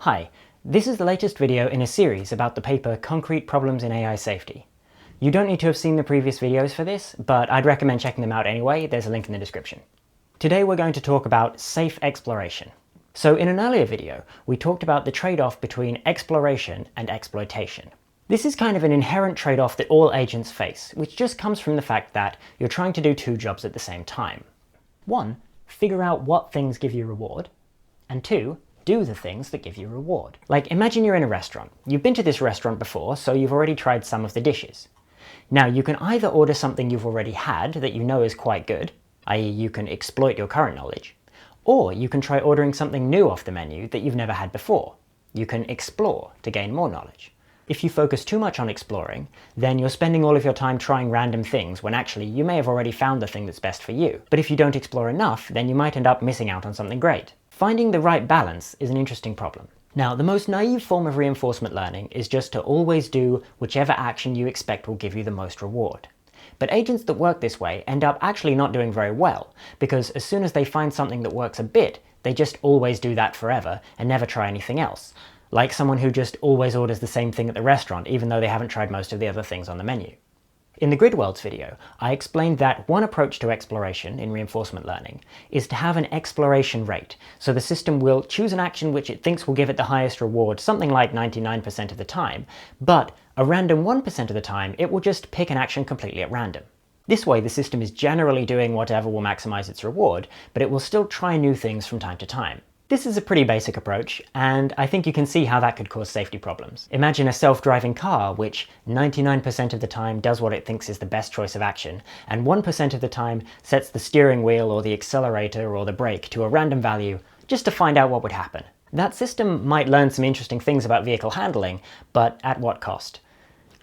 Hi, this is the latest video in a series about the paper Concrete Problems in AI Safety. You don't need to have seen the previous videos for this, but I'd recommend checking them out anyway. There's a link in the description. Today we're going to talk about safe exploration. So in an earlier video, we talked about the trade-off between exploration and exploitation. This is kind of an inherent trade-off that all agents face, which just comes from the fact that you're trying to do two jobs at the same time. One, figure out what things give you reward, and two, do the things that give you reward. Like, imagine you're in a restaurant. You've been to this restaurant before, so you've already tried some of the dishes. Now, you can either order something you've already had that you know is quite good, i.e. you can exploit your current knowledge, or you can try ordering something new off the menu that you've never had before. You can explore to gain more knowledge. If you focus too much on exploring, then you're spending all of your time trying random things when actually you may have already found the thing that's best for you. But if you don't explore enough, then you might end up missing out on something great. Finding the right balance is an interesting problem. Now, the most naive form of reinforcement learning is just to always do whichever action you expect will give you the most reward. But agents that work this way end up actually not doing very well, because as soon as they find something that works a bit, they just always do that forever and never try anything else. Like someone who just always orders the same thing at the restaurant, even though they haven't tried most of the other things on the menu. In the Grid Worlds video, I explained that one approach to exploration in reinforcement learning is to have an exploration rate, so the system will choose an action which it thinks will give it the highest reward, something like 99% of the time, but a random 1% of the time it will just pick an action completely at random. This way the system is generally doing whatever will maximize its reward, but it will still try new things from time to time. This is a pretty basic approach, and I think you can see how that could cause safety problems. Imagine a self-driving car which 99% of the time does what it thinks is the best choice of action, and 1% of the time sets the steering wheel or the accelerator or the brake to a random value just to find out what would happen. That system might learn some interesting things about vehicle handling, but at what cost?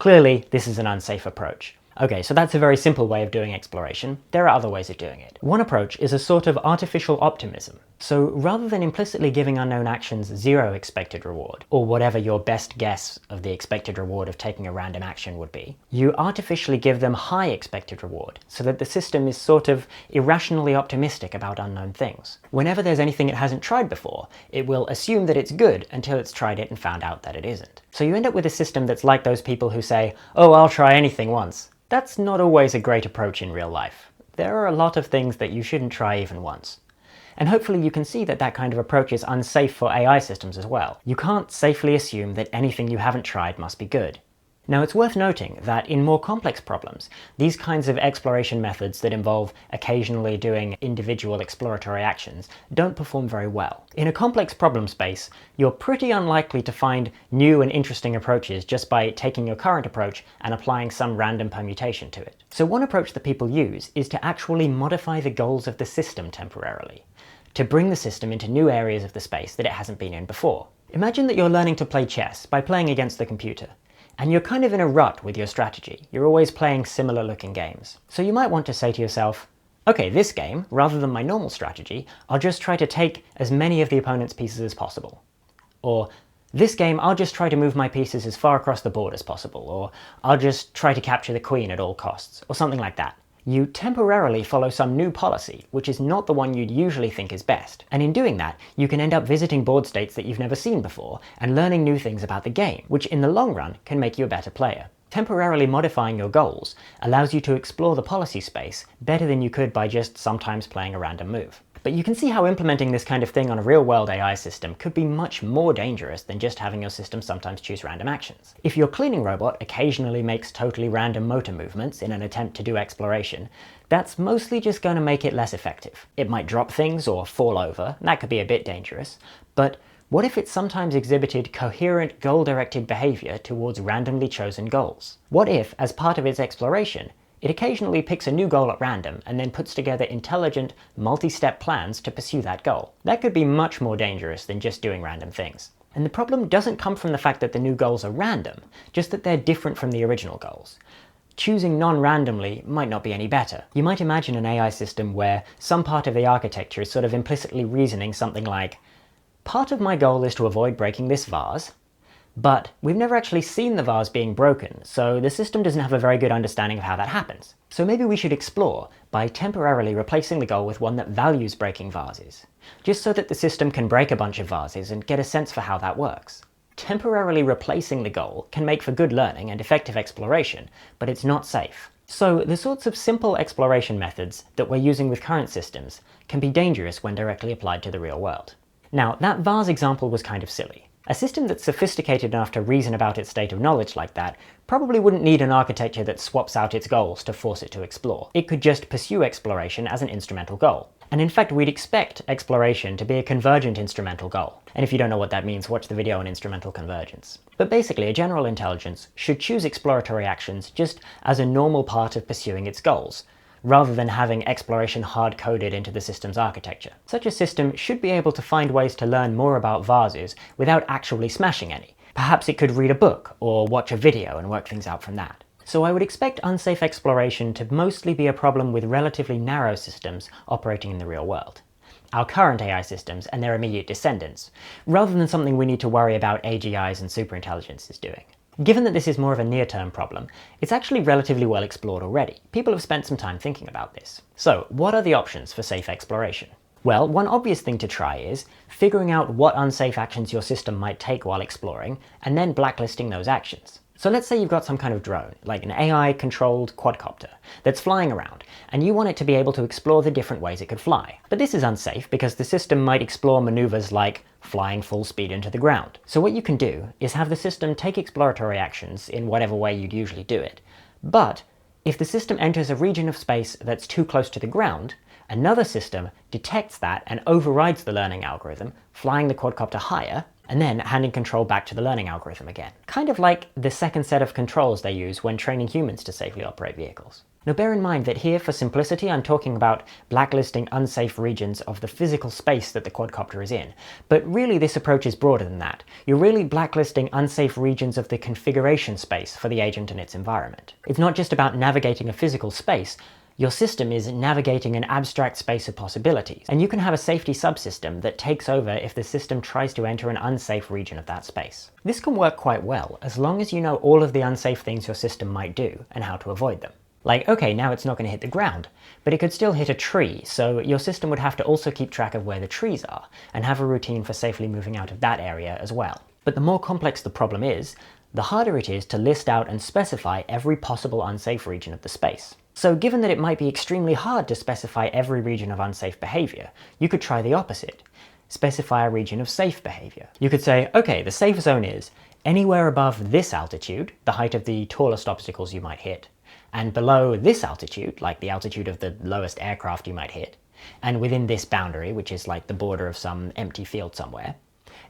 Clearly, this is an unsafe approach. Okay, so that's a very simple way of doing exploration. There are other ways of doing it. One approach is a sort of artificial optimism. So rather than implicitly giving unknown actions 0 expected reward, or whatever your best guess of the expected reward of taking a random action would be, you artificially give them high expected reward, so that the system is sort of irrationally optimistic about unknown things. Whenever there's anything it hasn't tried before, it will assume that it's good until it's tried it and found out that it isn't. So you end up with a system that's like those people who say, "Oh, I'll try anything once." That's not always a great approach in real life. There are a lot of things that you shouldn't try even once. And hopefully you can see that that kind of approach is unsafe for AI systems as well. You can't safely assume that anything you haven't tried must be good. Now, it's worth noting that in more complex problems, these kinds of exploration methods that involve occasionally doing individual exploratory actions don't perform very well. In a complex problem space, you're pretty unlikely to find new and interesting approaches just by taking your current approach and applying some random permutation to it. So one approach that people use is to actually modify the goals of the system temporarily, to bring the system into new areas of the space that it hasn't been in before. Imagine that you're learning to play chess by playing against the computer. And you're kind of in a rut with your strategy. You're always playing similar looking games. So you might want to say to yourself, okay, this game, rather than my normal strategy, I'll just try to take as many of the opponent's pieces as possible. Or, this game, I'll just try to move my pieces as far across the board as possible. Or, I'll just try to capture the queen at all costs. Or something like that. You temporarily follow some new policy, which is not the one you'd usually think is best. And in doing that, you can end up visiting board states that you've never seen before, and learning new things about the game, which in the long run can make you a better player. Temporarily modifying your goals allows you to explore the policy space better than you could by just sometimes playing a random move. But you can see how implementing this kind of thing on a real-world AI system could be much more dangerous than just having your system sometimes choose random actions. If your cleaning robot occasionally makes totally random motor movements in an attempt to do exploration, that's mostly just going to make it less effective. It might drop things or fall over, and that could be a bit dangerous, but what if it sometimes exhibited coherent goal-directed behavior towards randomly chosen goals? What if, as part of its exploration, it occasionally picks a new goal at random and then puts together intelligent, multi-step plans to pursue that goal? That could be much more dangerous than just doing random things. And the problem doesn't come from the fact that the new goals are random, just that they're different from the original goals. Choosing non-randomly might not be any better. You might imagine an AI system where some part of the architecture is sort of implicitly reasoning something like, part of my goal is to avoid breaking this vase, But we've never actually seen the vase being broken, so the system doesn't have a very good understanding of how that happens. So maybe we should explore by temporarily replacing the goal with one that values breaking vases, just so that the system can break a bunch of vases and get a sense for how that works. Temporarily replacing the goal can make for good learning and effective exploration, but it's not safe. So the sorts of simple exploration methods that we're using with current systems can be dangerous when directly applied to the real world. Now, that vase example was kind of silly. A system that's sophisticated enough to reason about its state of knowledge like that probably wouldn't need an architecture that swaps out its goals to force it to explore. It could just pursue exploration as an instrumental goal. And in fact, we'd expect exploration to be a convergent instrumental goal. And if you don't know what that means, watch the video on instrumental convergence. But basically, a general intelligence should choose exploratory actions just as a normal part of pursuing its goals, rather than having exploration hard-coded into the system's architecture. Such a system should be able to find ways to learn more about vases without actually smashing any. Perhaps it could read a book or watch a video and work things out from that. So I would expect unsafe exploration to mostly be a problem with relatively narrow systems operating in the real world. Our current AI systems and their immediate descendants, rather than something we need to worry about AGIs and superintelligences doing. Given that this is more of a near-term problem, it's actually relatively well explored already. People have spent some time thinking about this. So, what are the options for safe exploration? Well, one obvious thing to try is figuring out what unsafe actions your system might take while exploring, and then blacklisting those actions. So let's say you've got some kind of drone, like an AI-controlled quadcopter, that's flying around, and you want it to be able to explore the different ways it could fly. But this is unsafe because the system might explore maneuvers like flying full speed into the ground. So what you can do is have the system take exploratory actions in whatever way you'd usually do it. But if the system enters a region of space that's too close to the ground, another system detects that and overrides the learning algorithm, flying the quadcopter higher, and then handing control back to the learning algorithm again. Kind of like the second set of controls they use when training humans to safely operate vehicles. Now bear in mind that here, for simplicity, I'm talking about blacklisting unsafe regions of the physical space that the quadcopter is in. But really this approach is broader than that. You're really blacklisting unsafe regions of the configuration space for the agent and its environment. It's not just about navigating a physical space. Your system is navigating an abstract space of possibilities, and you can have a safety subsystem that takes over if the system tries to enter an unsafe region of that space. This can work quite well, as long as you know all of the unsafe things your system might do, and how to avoid them. Like, okay, now it's not going to hit the ground, but it could still hit a tree, so your system would have to also keep track of where the trees are, and have a routine for safely moving out of that area as well. But the more complex the problem is, the harder it is to list out and specify every possible unsafe region of the space. So given that it might be extremely hard to specify every region of unsafe behavior, you could try the opposite. Specify a region of safe behavior. You could say, okay, the safe zone is anywhere above this altitude, the height of the tallest obstacles you might hit, and below this altitude, like the altitude of the lowest aircraft you might hit, and within this boundary, which is like the border of some empty field somewhere,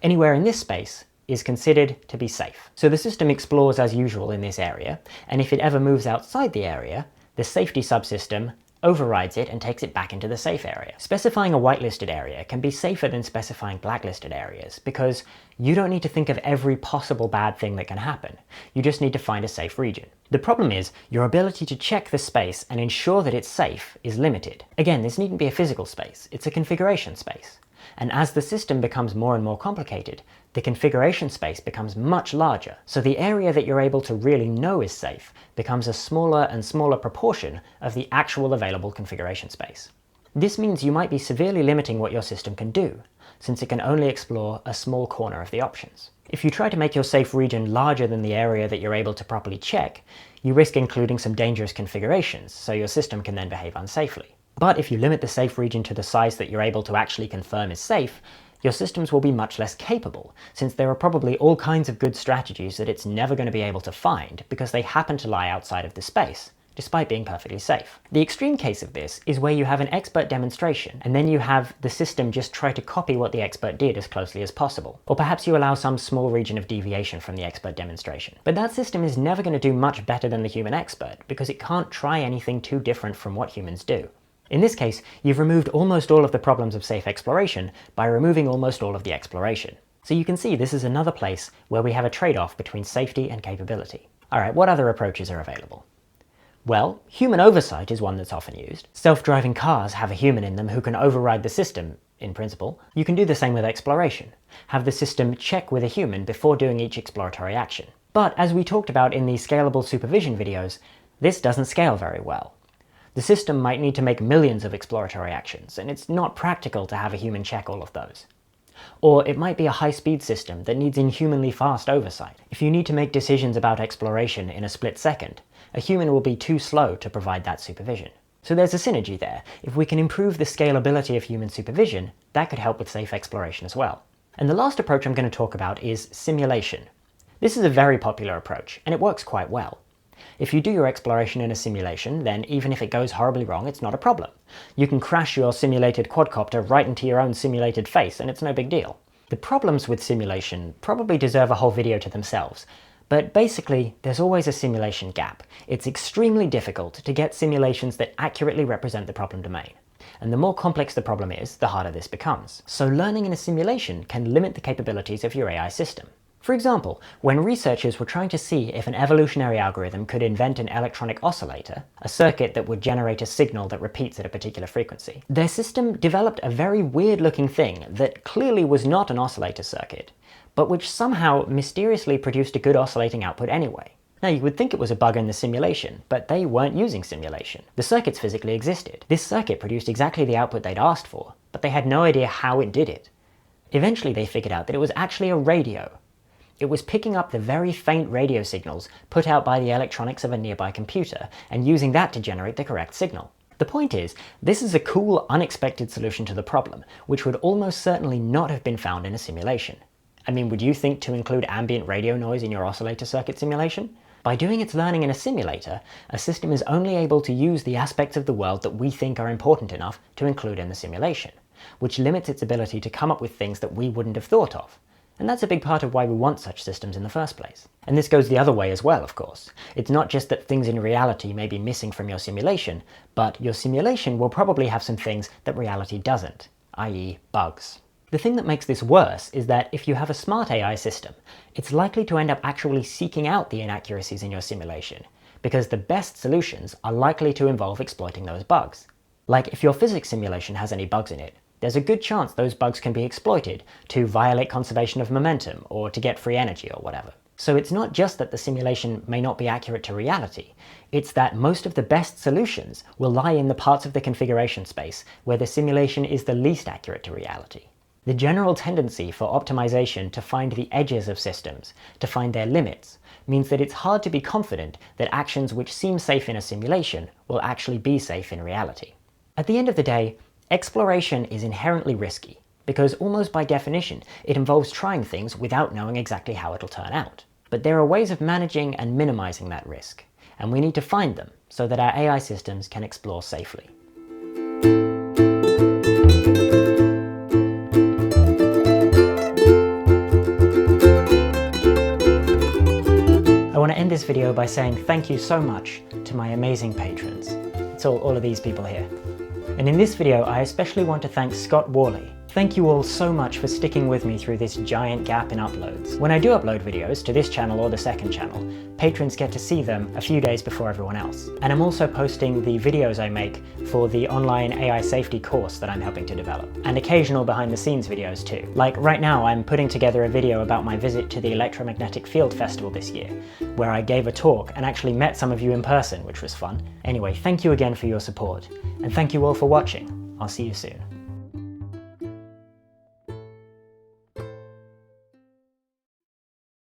anywhere in this space is considered to be safe. So the system explores as usual in this area, and if it ever moves outside the area, the safety subsystem overrides it and takes it back into the safe area. Specifying a whitelisted area can be safer than specifying blacklisted areas, because you don't need to think of every possible bad thing that can happen. You just need to find a safe region. The problem is, your ability to check the space and ensure that it's safe is limited. Again, this needn't be a physical space, it's a configuration space. And as the system becomes more and more complicated, the configuration space becomes much larger, so the area that you're able to really know is safe becomes a smaller and smaller proportion of the actual available configuration space. This means you might be severely limiting what your system can do, since it can only explore a small corner of the options. If you try to make your safe region larger than the area that you're able to properly check, you risk including some dangerous configurations, so your system can then behave unsafely. But if you limit the safe region to the size that you're able to actually confirm is safe, your systems will be much less capable, since there are probably all kinds of good strategies that it's never going to be able to find because they happen to lie outside of the space, despite being perfectly safe. The extreme case of this is where you have an expert demonstration, and then you have the system just try to copy what the expert did as closely as possible. Or perhaps you allow some small region of deviation from the expert demonstration. But that system is never going to do much better than the human expert, because it can't try anything too different from what humans do. In this case, you've removed almost all of the problems of safe exploration by removing almost all of the exploration. So you can see this is another place where we have a trade-off between safety and capability. Alright, what other approaches are available? Well, human oversight is one that's often used. Self-driving cars have a human in them who can override the system, in principle. You can do the same with exploration. Have the system check with a human before doing each exploratory action. But as we talked about in the scalable supervision videos, this doesn't scale very well. The system might need to make millions of exploratory actions, and it's not practical to have a human check all of those. Or it might be a high-speed system that needs inhumanly fast oversight. If you need to make decisions about exploration in a split second, a human will be too slow to provide that supervision. So there's a synergy there. If we can improve the scalability of human supervision, that could help with safe exploration as well. And the last approach I'm going to talk about is simulation. This is a very popular approach, and it works quite well. If you do your exploration in a simulation, then even if it goes horribly wrong, it's not a problem. You can crash your simulated quadcopter right into your own simulated face, and it's no big deal. The problems with simulation probably deserve a whole video to themselves, but basically, there's always a simulation gap. It's extremely difficult to get simulations that accurately represent the problem domain. And the more complex the problem is, the harder this becomes. So learning in a simulation can limit the capabilities of your AI system. For example, when researchers were trying to see if an evolutionary algorithm could invent an electronic oscillator, a circuit that would generate a signal that repeats at a particular frequency, their system developed a very weird-looking thing that clearly was not an oscillator circuit, but which somehow mysteriously produced a good oscillating output anyway. Now you would think it was a bug in the simulation, but they weren't using simulation. The circuits physically existed. This circuit produced exactly the output they'd asked for, but they had no idea how it did it. Eventually they figured out that it was actually a radio. It was picking up the very faint radio signals put out by the electronics of a nearby computer, and using that to generate the correct signal. The point is, this is a cool, unexpected solution to the problem, which would almost certainly not have been found in a simulation. I mean, would you think to include ambient radio noise in your oscillator circuit simulation? By doing its learning in a simulator, a system is only able to use the aspects of the world that we think are important enough to include in the simulation, which limits its ability to come up with things that we wouldn't have thought of. And that's a big part of why we want such systems in the first place. And this goes the other way as well, of course. It's not just that things in reality may be missing from your simulation, but your simulation will probably have some things that reality doesn't, i.e. bugs. The thing that makes this worse is that if you have a smart AI system, it's likely to end up actually seeking out the inaccuracies in your simulation, because the best solutions are likely to involve exploiting those bugs. Like if your physics simulation has any bugs in it, there's a good chance those bugs can be exploited to violate conservation of momentum or to get free energy or whatever. So it's not just that the simulation may not be accurate to reality, it's that most of the best solutions will lie in the parts of the configuration space where the simulation is the least accurate to reality. The general tendency for optimization to find the edges of systems, to find their limits, means that it's hard to be confident that actions which seem safe in a simulation will actually be safe in reality. At the end of the day, exploration is inherently risky, because almost by definition it involves trying things without knowing exactly how it'll turn out. But there are ways of managing and minimizing that risk, and we need to find them so that our AI systems can explore safely. I want to end this video by saying thank you so much to my amazing patrons. It's all of these people here. And in this video, I especially want to thank Scott Worley. Thank you all so much for sticking with me through this giant gap in uploads. When I do upload videos to this channel or the second channel, patrons get to see them a few days before everyone else. And I'm also posting the videos I make for the online AI safety course that I'm helping to develop, and occasional behind the scenes videos too. Like right now, I'm putting together a video about my visit to the Electromagnetic Field Festival this year, where I gave a talk and actually met some of you in person, which was fun. Anyway, thank you again for your support, and thank you all for watching. I'll see you soon.